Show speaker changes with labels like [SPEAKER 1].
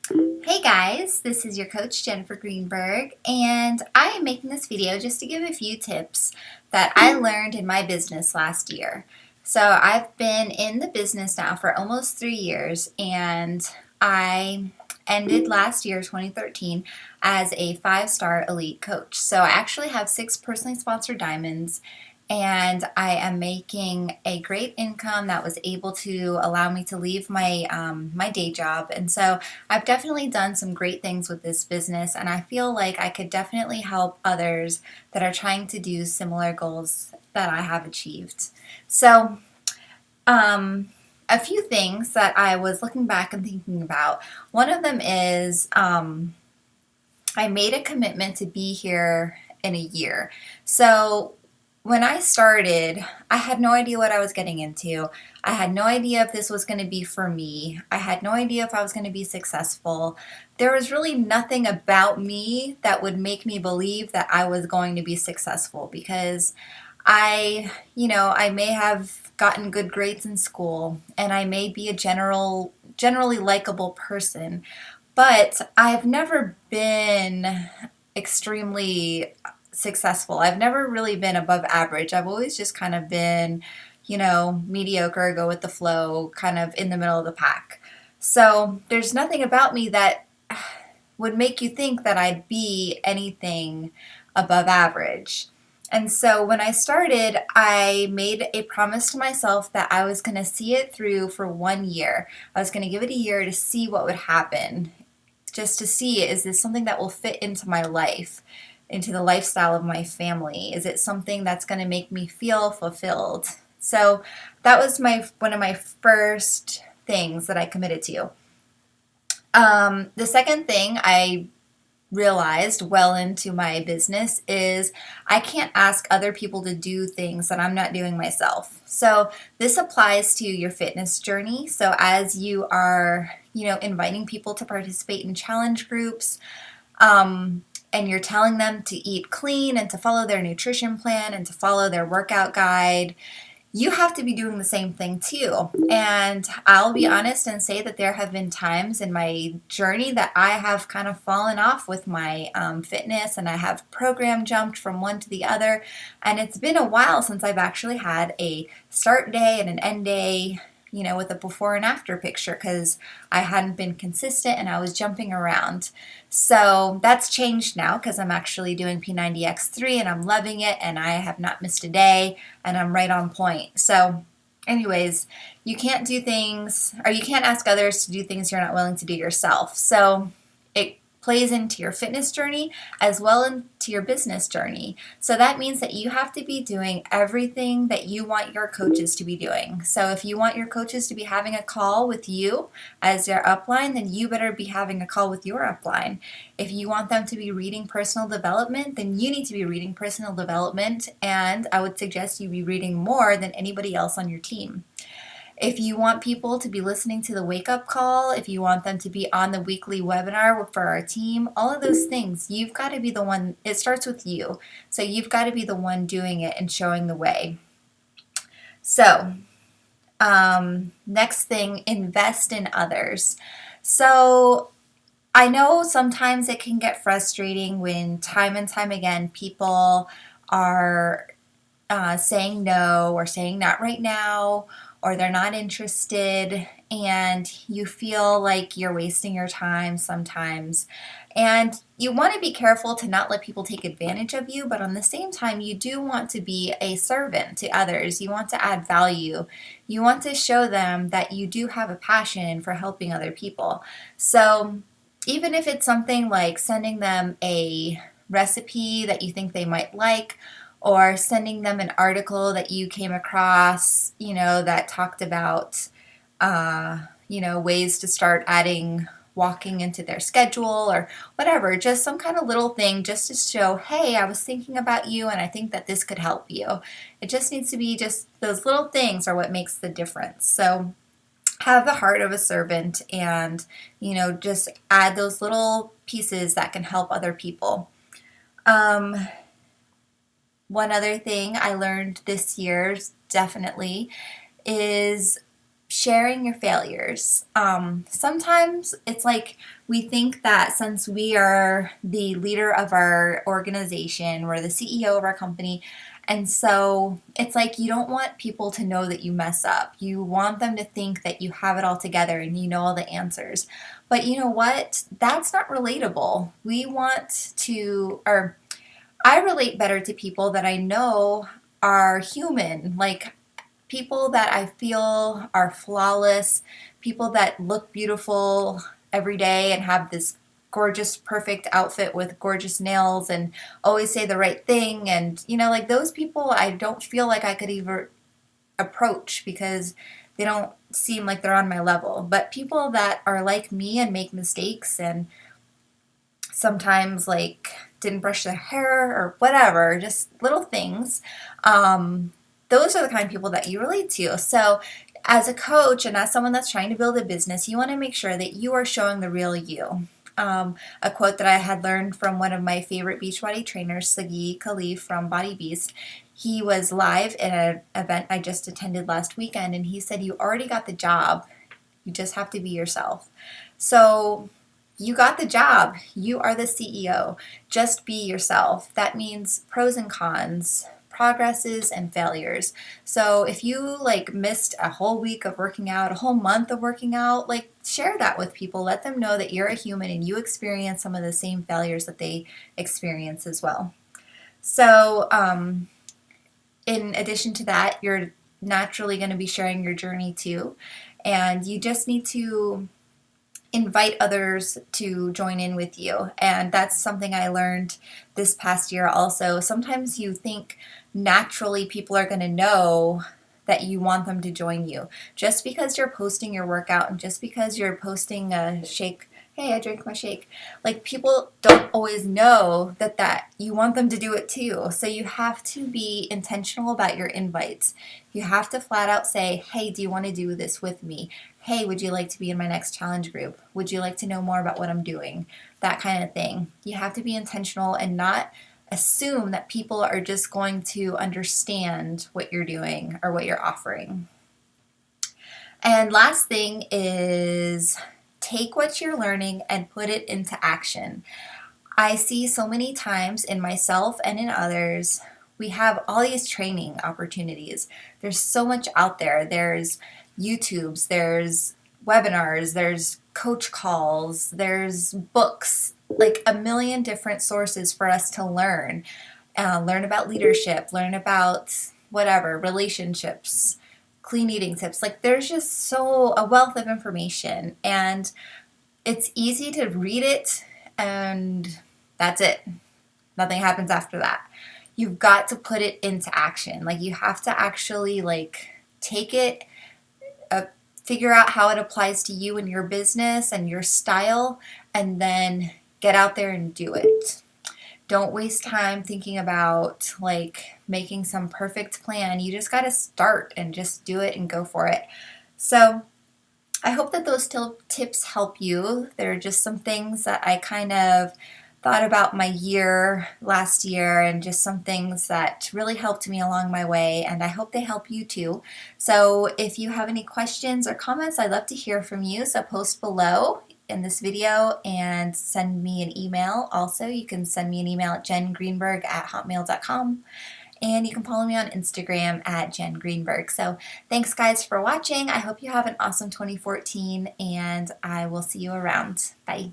[SPEAKER 1] Hey guys, this is your coach JennGreenberg, and I am making this video just to give a few tips that I learned in my business last year. So I've been in the business now for almost 3 years, and I ended last year, 2013, as a 5-star elite coach. So I actually have 6 personally sponsored diamonds, and I am making a great income that was able to allow me to leave my day job. And so I've definitely done some great things with this business, and I feel like I could definitely help others that are trying to do similar goals that I have achieved. So, a few things that I was looking back and thinking about. One of them is I made a commitment to be here in a year. So when I started, I had no idea what I was getting into. I had no idea if this was going to be for me. I had no idea if I was going to be successful. There was really nothing about me that would make me believe that I was going to be successful because I may have gotten good grades in school and I may be a generally likable person, but I've never been extremely successful. I've never really been above average. I've always just kind of been, mediocre, go with the flow, kind of in the middle of the pack. So there's nothing about me that would make you think that I'd be anything above average. And so when I started, I made a promise to myself that I was going to see it through for 1 year. I was going to give it a year to see what would happen, just to see, is this something that will fit into my life, into the lifestyle of my family? Is it something that's going to make me feel fulfilled? So that was one of my first things that I committed to. The second thing I realized well into my business is I can't ask other people to do things that I'm not doing myself. So this applies to your fitness journey. So as you are, inviting people to participate in challenge groups, and you're telling them to eat clean and to follow their nutrition plan and to follow their workout guide, you have to be doing the same thing too. And I'll be honest and say that there have been times in my journey that I have kind of fallen off with my fitness, and I have program jumped from one to the other. And it's been a while since I've actually had a start day and an end day, with a before and after picture, because I hadn't been consistent and I was jumping around. So that's changed now because I'm actually doing P90X3 and I'm loving it, and I have not missed a day and I'm right on point. So anyways, you can't do things, or you can't ask others to do things you're not willing to do yourself. So it plays into your fitness journey as well into your business journey. So that means that you have to be doing everything that you want your coaches to be doing. So if you want your coaches to be having a call with you as their upline, then you better be having a call with your upline. If you want them to be reading personal development, then you need to be reading personal development, and I would suggest you be reading more than anybody else on your team. If you want people to be listening to the wake-up call, if you want them to be on the weekly webinar for our team, all of those things, you've got to be the one. It starts with you. So you've got to be the one doing it and showing the way. So next thing, invest in others. So I know sometimes it can get frustrating when time and time again people are saying no or saying not right now, or they're not interested, and you feel like you're wasting your time sometimes. And you want to be careful to not let people take advantage of you, but on the same time, you do want to be a servant to others. You want to add value. You want to show them that you do have a passion for helping other people. So even if it's something like sending them a recipe that you think they might like, or sending them an article that you came across, that talked about, ways to start adding walking into their schedule or whatever, just some kind of little thing just to show, hey, I was thinking about you and I think that this could help you. It just needs to be just those little things are what makes the difference. So have the heart of a servant and, just add those little pieces that can help other people. One other thing I learned this year definitely is sharing your failures. Sometimes it's like we think that since we are the leader of our organization, we're the CEO of our company, and so it's like you don't want people to know that you mess up. You want them to think that you have it all together and you know all the answers. But you know what? That's not relatable. We want to, or I relate better to people that I know are human, like people that I feel are flawless, people that look beautiful every day and have this gorgeous, perfect outfit with gorgeous nails and always say the right thing. And, like those people, I don't feel like I could even approach because they don't seem like they're on my level. But people that are like me and make mistakes and sometimes like didn't brush their hair or whatever, just little things, those are the kind of people that you relate to. So as a coach and as someone that's trying to build a business, you want to make sure that you are showing the real you. A quote that I had learned from one of my favorite Beachbody trainers, Sagi Khalif from Body Beast. He was live at an event I just attended last weekend, and he said, "You already got the job. You just have to be yourself." So you got the job. You are the CEO. Just be yourself. That means pros and cons, progresses and failures. So if you missed a whole week of working out, a whole month of working out, share that with people. Let them know that you're a human and you experience some of the same failures that they experience as well. So in addition to that, you're naturally going to be sharing your journey too. And you just need to invite others to join in with you. And that's something I learned this past year also. Sometimes you think naturally people are going to know that you want them to join you. Just because you're posting your workout and just because you're posting a shake, hey, I drank my shake. People don't always know that you want them to do it too. So you have to be intentional about your invites. You have to flat out say, hey, do you want to do this with me? Hey, would you like to be in my next challenge group? Would you like to know more about what I'm doing? That kind of thing. You have to be intentional and not assume that people are just going to understand what you're doing or what you're offering. And last thing is take what you're learning and put it into action. I see so many times in myself and in others, we have all these training opportunities. There's so much out there. There's YouTubes, there's webinars, there's coach calls, there's books, a million different sources for us to learn. Learn about leadership, learn about whatever, relationships, clean eating tips. There's just a wealth of information, and it's easy to read it and that's it. Nothing happens after that. You've got to put it into action. You have to actually take it, figure out how it applies to you and your business and your style, and then get out there and do it. Don't waste time thinking about making some perfect plan. You just got to start and just do it and go for it. So I hope that those tips help you. They're just some things that I kind of thought about my year last year and just some things that really helped me along my way, and I hope they help you too. So if you have any questions or comments, I'd love to hear from you. So post below in this video and send me an email. Also, you can send me an email at JennGreenberg@hotmail.com. And you can follow me on Instagram at JennGreenberg. So thanks guys for watching. I hope you have an awesome 2014 and I will see you around. Bye.